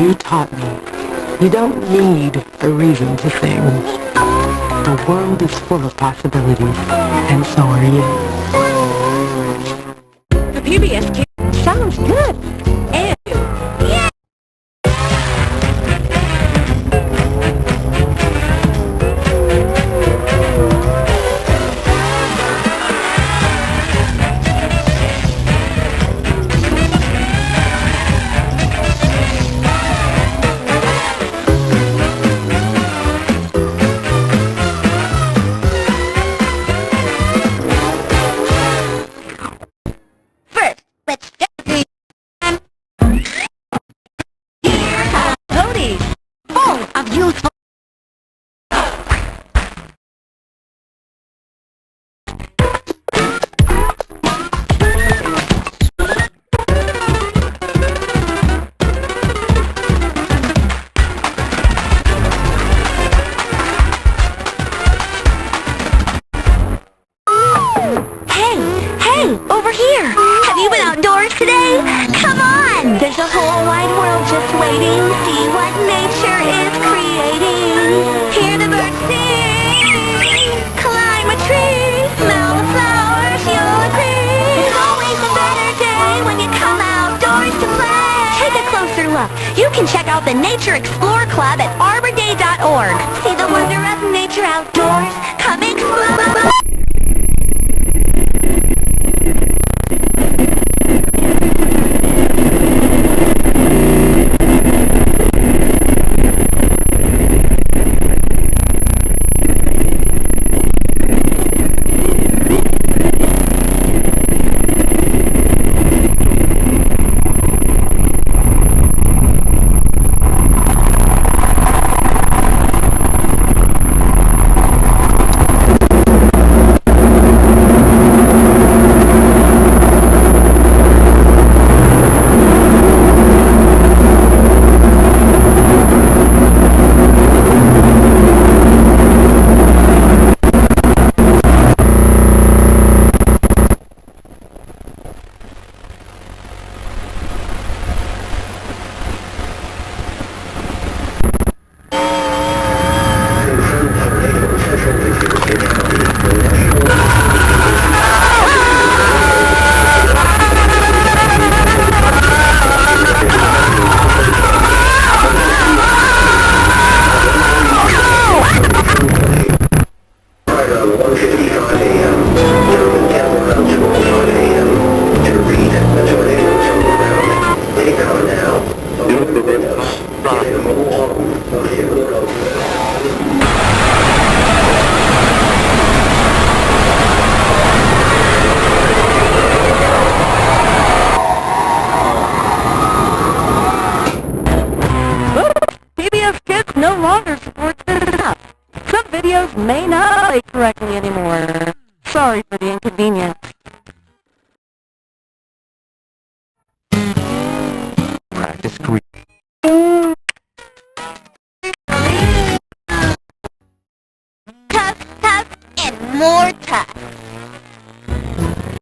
You taught me. You don't need a reason to sing. The world is full of possibilities, and so are you. The PBS Kids sounds good. And yeah. Let's get the Cody, full of youthful. Hey, over here! Have you been outdoors today? Come on! There's a whole wide world just waiting. See what nature is creating. Hear the birds sing. Climb a tree. Smell the flowers. You'll agree. It's always a better day when you come outdoors to play. Take a closer look. You can check out the Nature Explorer Club at arborday.org. See the wonder of nature outdoors. Come explore.